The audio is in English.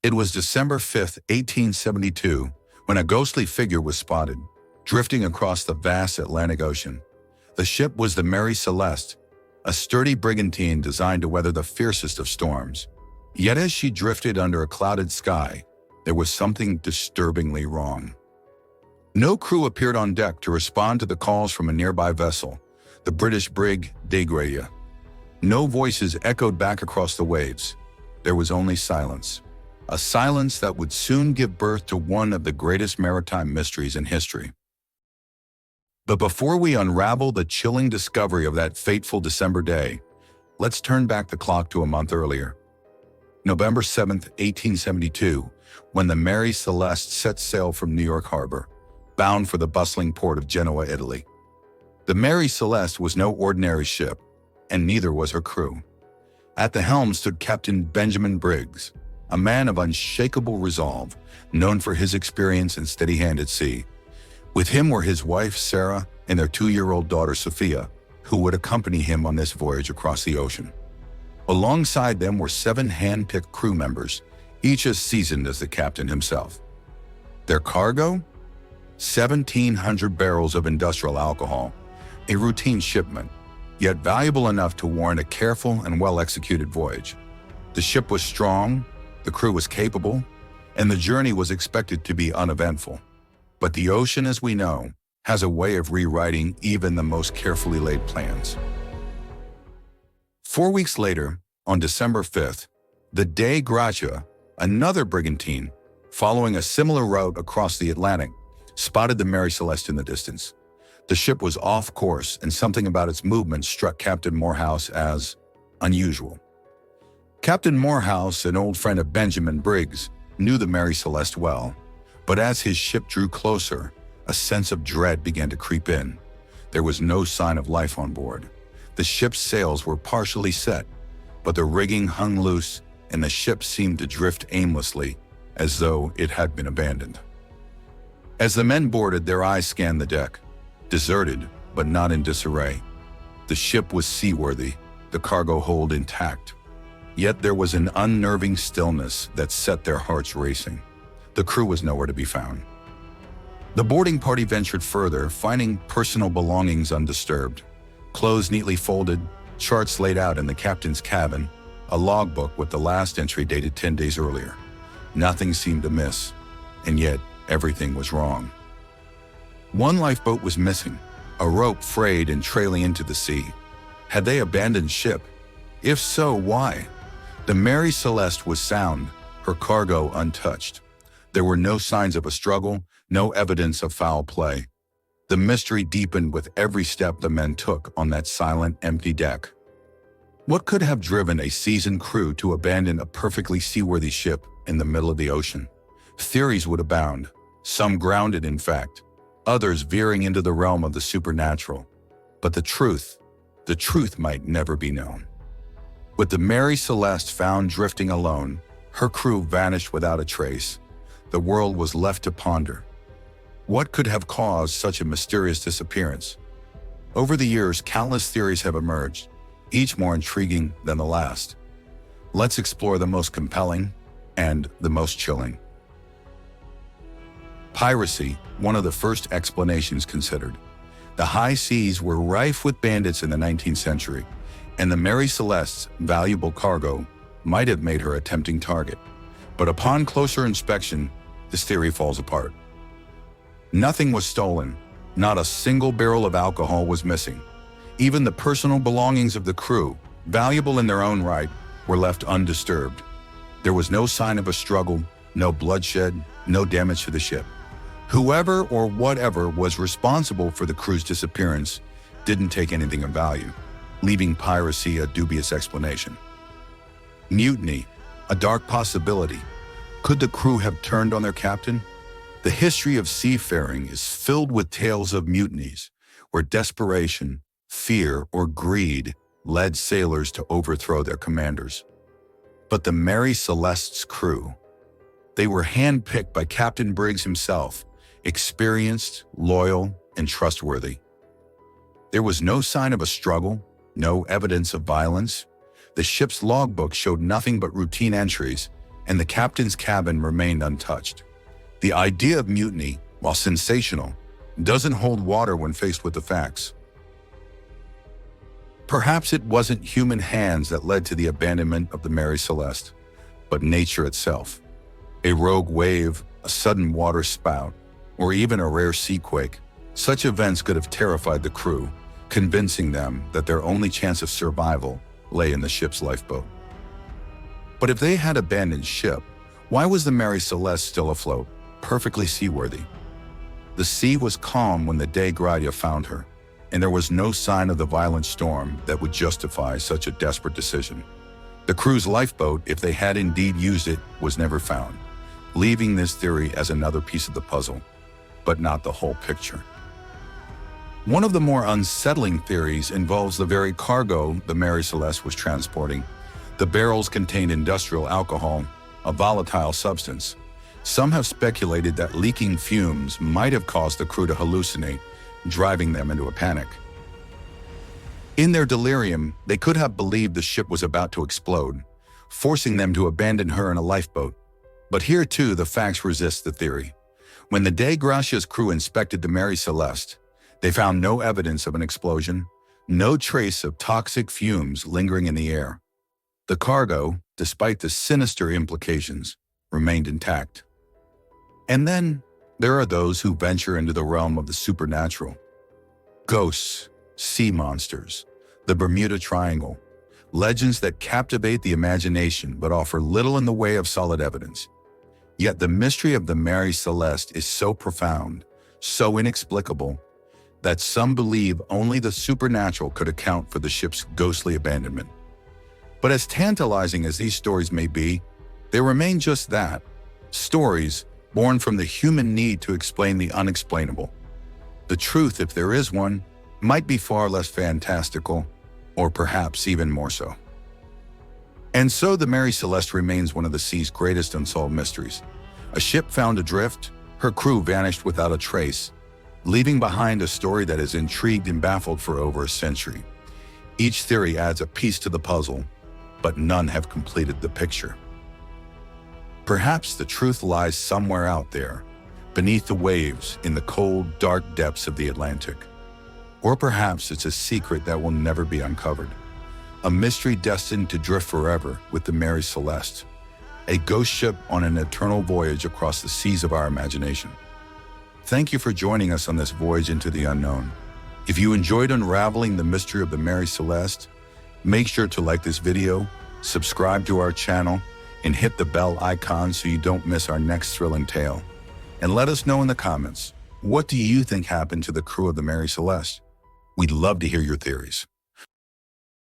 It was December 5th, 1872, when a ghostly figure was spotted, drifting across the vast Atlantic Ocean. The ship was the Mary Celeste, a sturdy brigantine designed to weather the fiercest of storms. Yet as she drifted under a clouded sky, there was something disturbingly wrong. No crew appeared on deck to respond to the calls from a nearby vessel, the British brig Dei Gratia. No voices echoed back across the waves. There was only silence. A silence that would soon give birth to one of the greatest maritime mysteries in history. But before we unravel the chilling discovery of that fateful December day, let's turn back the clock to a month earlier. November 7th, 1872, when the Mary Celeste set sail from New York Harbor, bound for the bustling port of Genoa, Italy. The Mary Celeste was no ordinary ship, and neither was her crew. At the helm stood Captain Benjamin Briggs, a man of unshakable resolve, known for his experience and steady hand at sea. With him were his wife, Sarah, and their 2-year-old daughter, Sophia, who would accompany him on this voyage across the ocean. Alongside them were 7 hand-picked crew members, each as seasoned as the captain himself. Their cargo? 1,700 barrels of industrial alcohol, a routine shipment, yet valuable enough to warrant a careful and well-executed voyage. The ship was strong, the crew was capable, and the journey was expected to be uneventful. But the ocean, as we know, has a way of rewriting even the most carefully laid plans. 4 weeks later, on December 5th, the Dei Gratia, another brigantine, following a similar route across the Atlantic, spotted the Mary Celeste in the distance. The ship was off course, and something about its movement struck Captain Morehouse as unusual. Captain Morehouse, an old friend of Benjamin Briggs, knew the Mary Celeste well, but as his ship drew closer, a sense of dread began to creep in. There was no sign of life on board. The ship's sails were partially set, but the rigging hung loose and the ship seemed to drift aimlessly, as though it had been abandoned. As the men boarded, their eyes scanned the deck. Deserted, but not in disarray. The ship was seaworthy, the cargo hold intact. Yet there was an unnerving stillness that set their hearts racing. The crew was nowhere to be found. The boarding party ventured further, finding personal belongings undisturbed. Clothes neatly folded, charts laid out in the captain's cabin, a logbook with the last entry dated 10 days earlier. Nothing seemed amiss, and yet everything was wrong. One lifeboat was missing, a rope frayed and trailing into the sea. Had they abandoned ship? If so, why? The Mary Celeste was sound, her cargo untouched. There were no signs of a struggle, no evidence of foul play. The mystery deepened with every step the men took on that silent, empty deck. What could have driven a seasoned crew to abandon a perfectly seaworthy ship in the middle of the ocean? Theories would abound, some grounded in fact, others veering into the realm of the supernatural. But the truth might never be known. With the Mary Celeste found drifting alone, her crew vanished without a trace. The world was left to ponder. What could have caused such a mysterious disappearance? Over the years, countless theories have emerged, each more intriguing than the last. Let's explore the most compelling and the most chilling. Piracy, one of the first explanations considered. The high seas were rife with bandits in the 19th century, and the Mary Celeste's valuable cargo might have made her a tempting target. But upon closer inspection, this theory falls apart. Nothing was stolen. Not a single barrel of alcohol was missing. Even the personal belongings of the crew, valuable in their own right, were left undisturbed. There was no sign of a struggle, no bloodshed, no damage to the ship. Whoever or whatever was responsible for the crew's disappearance didn't take anything of value, leaving piracy a dubious explanation. Mutiny, a dark possibility. Could the crew have turned on their captain? The history of seafaring is filled with tales of mutinies, where desperation, fear, or greed led sailors to overthrow their commanders. But the Mary Celeste's crew, they were handpicked by Captain Briggs himself, experienced, loyal, and trustworthy. There was no sign of a struggle, no evidence of violence. The ship's logbook showed nothing but routine entries, and the captain's cabin remained untouched. The idea of mutiny, while sensational, doesn't hold water when faced with the facts. Perhaps it wasn't human hands that led to the abandonment of the Mary Celeste, but nature itself. A rogue wave, a sudden water spout, or even a rare seaquake. Such events could have terrified the crew, convincing them that their only chance of survival lay in the ship's lifeboat. But if they had abandoned ship, why was the Mary Celeste still afloat, perfectly seaworthy? The sea was calm when the Dei Gratia found her, and there was no sign of the violent storm that would justify such a desperate decision. The crew's lifeboat, if they had indeed used it, was never found, leaving this theory as another piece of the puzzle, but not the whole picture. One of the more unsettling theories involves the very cargo the Mary Celeste was transporting. The barrels contained industrial alcohol, a volatile substance. Some have speculated that leaking fumes might have caused the crew to hallucinate, driving them into a panic. In their delirium, they could have believed the ship was about to explode, forcing them to abandon her in a lifeboat. But here too, the facts resist the theory. When the Dei Gratia's crew inspected the Mary Celeste, they found no evidence of an explosion, no trace of toxic fumes lingering in the air. The cargo, despite the sinister implications, remained intact. And then there are those who venture into the realm of the supernatural. Ghosts, sea monsters, the Bermuda Triangle, legends that captivate the imagination but offer little in the way of solid evidence. Yet the mystery of the Mary Celeste is so profound, so inexplicable, that some believe only the supernatural could account for the ship's ghostly abandonment. But as tantalizing as these stories may be, they remain just that, stories born from the human need to explain the unexplainable. The truth, if there is one, might be far less fantastical, or perhaps even more so. And so the Mary Celeste remains one of the sea's greatest unsolved mysteries. A ship found adrift, her crew vanished without a trace, leaving behind a story that has intrigued and baffled for over a century. Each theory adds a piece to the puzzle, but none have completed the picture. Perhaps the truth lies somewhere out there, beneath the waves in the cold, dark depths of the Atlantic. Or perhaps it's a secret that will never be uncovered. A mystery destined to drift forever with the Mary Celeste, a ghost ship on an eternal voyage across the seas of our imagination. Thank you for joining us on this voyage into the unknown. If you enjoyed unraveling the mystery of the Mary Celeste, make sure to like this video, subscribe to our channel, and hit the bell icon so you don't miss our next thrilling tale. And let us know in the comments, what do you think happened to the crew of the Mary Celeste? We'd love to hear your theories.